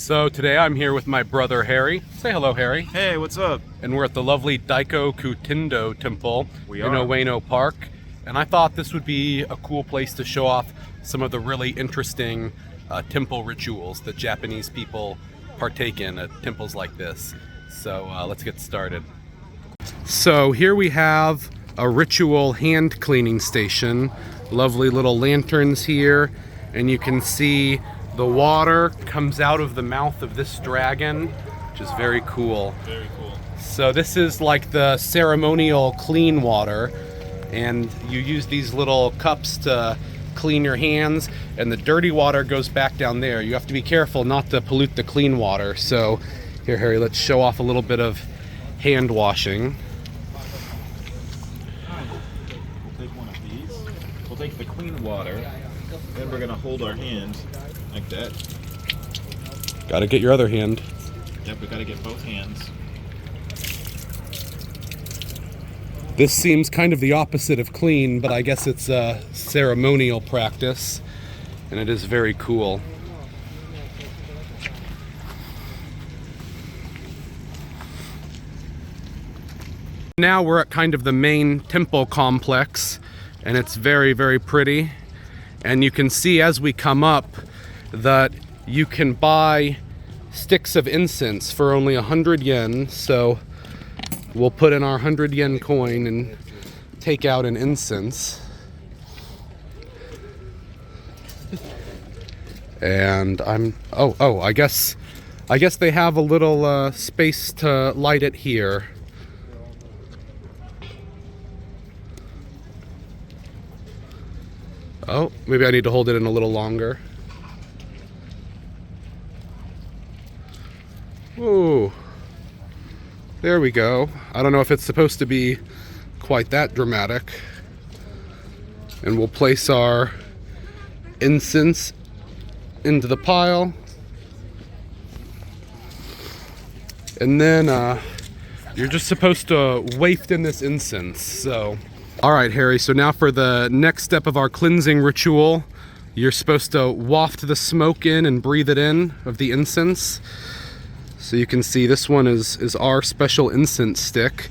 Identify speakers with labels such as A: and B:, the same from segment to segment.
A: So today I'm here with my brother Harry. Say hello, Harry.
B: Hey, what's up?
A: And we're at the lovely Daiko Kutindo Temple in
B: are.
A: Ueno Park. And I thought this would be a cool place to show off some of the really interesting temple rituals that Japanese people partake in at temples like this. So let's get started. So here we have a ritual hand cleaning station. Lovely little lanterns here, and you can see the water comes out of the mouth of this dragon, which is very cool.
B: Very cool.
A: So this is like the ceremonial clean water, and you use these little cups to clean your hands, and the dirty water goes back down there. You have to be careful not to pollute the clean water. So here, Harry, let's show off a little bit of hand washing.
B: We'll take one of these. We'll take the clean water, then we're gonna hold our hand like that.
A: Gotta get your other hand.
B: Yep, we gotta get both hands.
A: This seems kind of the opposite of clean, but I guess it's a ceremonial practice, and it is very cool. Now we're at kind of the main temple complex, and it's very, very pretty. And you can see as we come up that you can buy sticks of incense for only 100 yen. So we'll put in our 100 yen coin and take out an incense. And I guess they have a little space to light it here. Oh, maybe I need to hold it in a little longer. Ooh, there we go. I don't know if it's supposed to be quite that dramatic. And we'll place our incense into the pile. And then you're just supposed to waft in this incense. So, all right, Harry, so now for the next step of our cleansing ritual, you're supposed to waft the smoke in and breathe it in of the incense. So you can see this one is our special incense stick.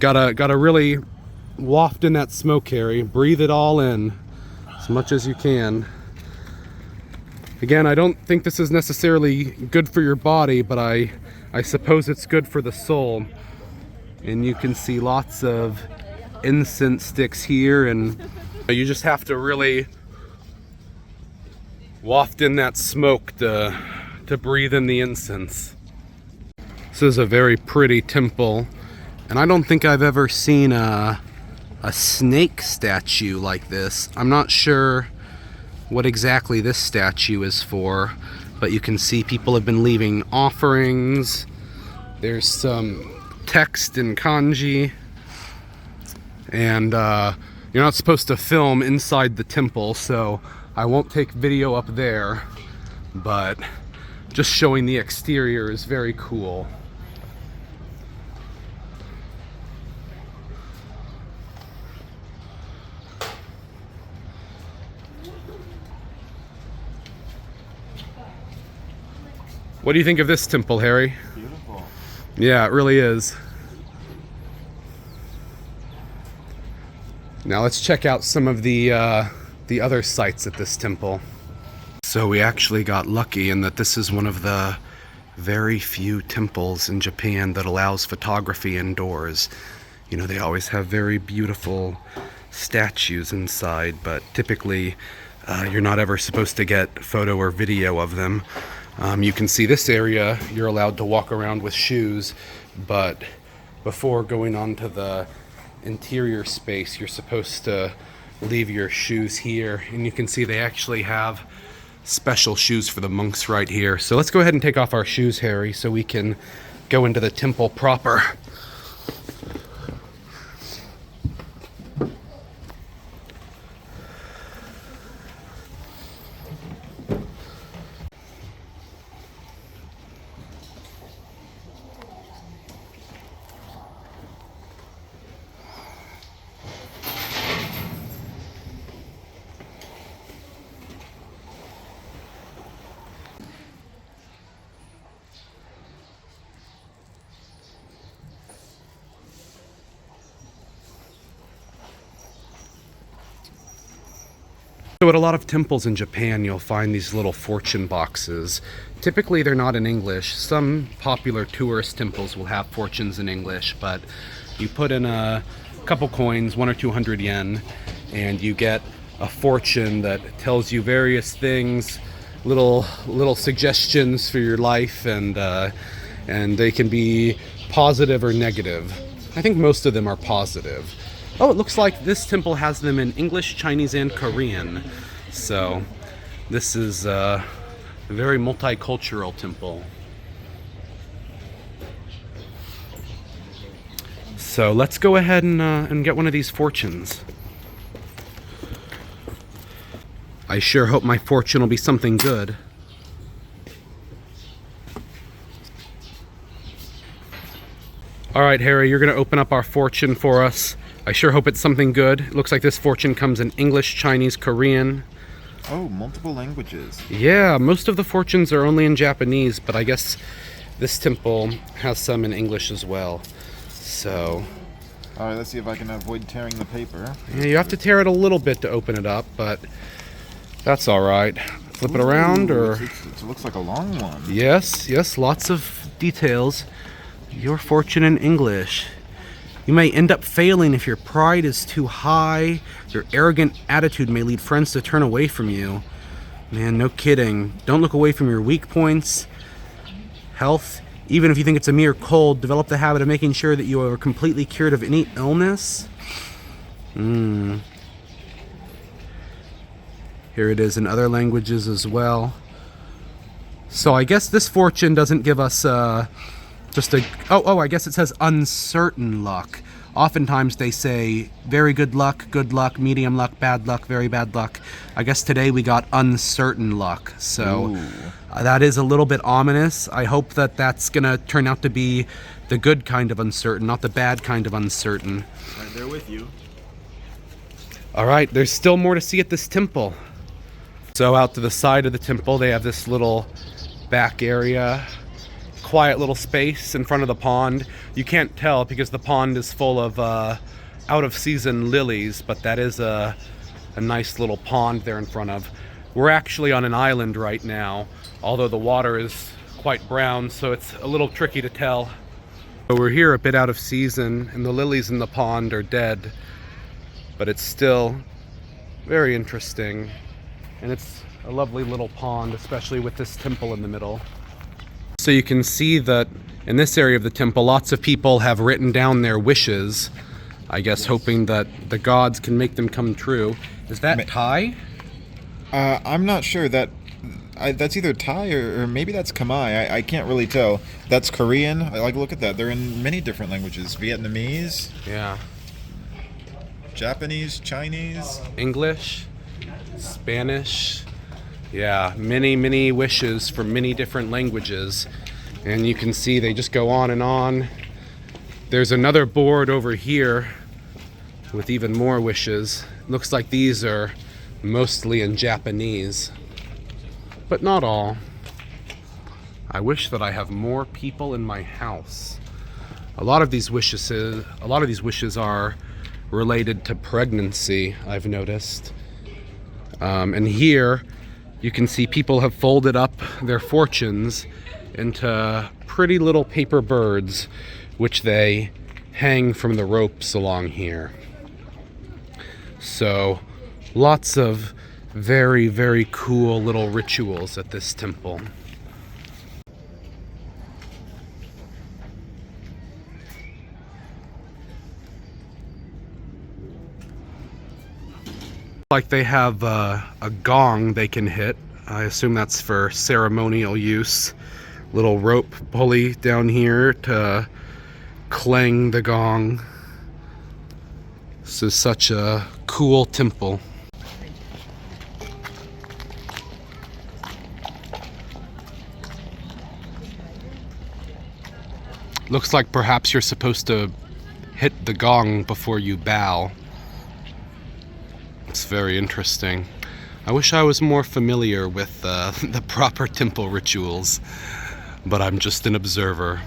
A: Gotta really waft in that smoke, Harry. Breathe it all in as much as you can. Again, I don't think this is necessarily good for your body, but I suppose it's good for the soul. And you can see lots of incense sticks here, and you just have to really waft in that smoke to breathe in the incense. This is a very pretty temple, and I don't think I've ever seen a snake statue like this. I'm not sure what exactly this statue is for, but you can see people have been leaving offerings. There's some text in kanji, and you're not supposed to film inside the temple, so I won't take video up there, but just showing the exterior is very cool. What do you think of this temple, Harry?
B: Beautiful.
A: Yeah, it really is. Now let's check out some of the other sites at this temple. So we actually got lucky in that this is one of the very few temples in Japan that allows photography indoors. You know, they always have very beautiful statues inside, but typically you're not ever supposed to get photo or video of them. You can see this area, you're allowed to walk around with shoes, but before going on to the interior space, you're supposed to leave your shoes here. And you can see they actually have special shoes for the monks right here. So let's go ahead and take off our shoes, Harry, so we can go into the temple proper. So at a lot of temples in Japan, you'll find these little fortune boxes. Typically, they're not in English. Some popular tourist temples will have fortunes in English, but you put in a couple coins, 100 or 200 yen, and you get a fortune that tells you various things, little suggestions for your life, and they can be positive or negative. I think most of them are positive. Oh, it looks like this temple has them in English, Chinese, and Korean. So this is a very multicultural temple. So let's go ahead and get one of these fortunes. I sure hope my fortune will be something good. All right, Harry, you're gonna open up our fortune for us. I sure hope it's something good. It looks like this fortune comes in English, Chinese, Korean.
B: Oh, multiple languages.
A: Yeah, most of the fortunes are only in Japanese, but I guess this temple has some in English as well. So,
B: all right, let's see if I can avoid tearing the paper.
A: yeah, you have to tear it a little bit to open it up, but that's all right. Flip it around, or
B: it looks like a long one.
A: yes, lots of details. Your fortune in English. You may end up failing if your pride is too high. Your arrogant attitude may lead friends to turn away from you. Man, no kidding. Don't look away from your weak points. Health, even if you think it's a mere cold, develop the habit of making sure that you are completely cured of any illness. Here it is in other languages as well. So I guess this fortune doesn't give us just a... Oh, I guess it says uncertain luck. Oftentimes they say very good luck, medium luck, bad luck, very bad luck. I guess today we got uncertain luck. So that is a little bit ominous. I hope that that's going to turn out to be the good kind of uncertain, not the bad kind of uncertain.
B: Right there with you.
A: All right, there's still more to see at this temple. So out to the side of the temple, they have this little back area. Quiet little space in front of the pond. You can't tell because the pond is full of out of season lilies, but that is a nice little pond there in front of. We're actually on an island right now, although the water is quite brown, so it's a little tricky to tell. But we're here a bit out of season and the lilies in the pond are dead, but it's still very interesting, and it's a lovely little pond, especially with this temple in the middle. So you can see that in this area of the temple, lots of people have written down their wishes, I guess hoping that the gods can make them come true. Is that Thai?
B: I'm not sure. That's either Thai or maybe that's Khmer. I can't really tell. That's Korean. I like, look at that. They're in many different languages. Vietnamese.
A: Yeah.
B: Japanese, Chinese.
A: English, Spanish. Yeah, many wishes from many different languages. And you can see they just go on and on. There's another board over here with even more wishes. Looks like these are mostly in Japanese, but not all. I wish that I have more people in my house. A lot of these wishes are related to pregnancy, I've noticed. And here you can see people have folded up their fortunes into pretty little paper birds, which they hang from the ropes along here. So lots of very cool little rituals at this temple. Like they have a gong they can hit. I assume that's for ceremonial use. Little rope pulley down here to clang the gong. This is such a cool temple. Looks like perhaps you're supposed to hit the gong before you bow. It's very interesting. I wish I was more familiar with the proper temple rituals, but I'm just an observer.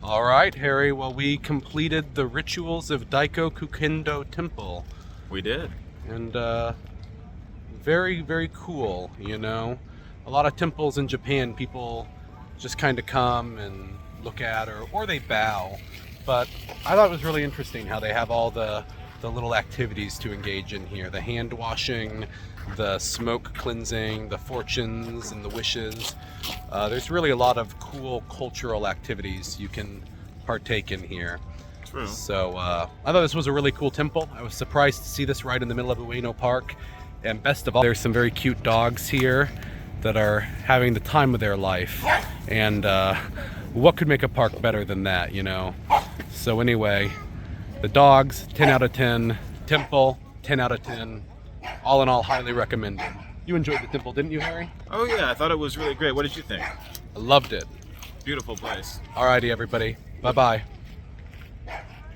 A: All right, Harry. Well, we completed the rituals of Daiko Kukendo Temple.
B: We did.
A: And very, very cool, you know. A lot of temples in Japan, people just kind of come and look at or they bow. But I thought it was really interesting how they have all the little activities to engage in here. The hand washing, the smoke cleansing, the fortunes and the wishes. There's really a lot of cool cultural activities you can partake in here.
B: True.
A: So I thought this was a really cool temple. I was surprised to see this right in the middle of Ueno Park. And best of all, there's some very cute dogs here that are having the time of their life. And what could make a park better than that, you know? So anyway, the dogs, 10 out of 10. Temple, 10 out of 10. All in all, highly recommended. You enjoyed the temple, didn't you, Harry?
B: Oh yeah, I thought it was really great. What did you think?
A: I loved it.
B: Beautiful place.
A: Alrighty, everybody. Bye-bye.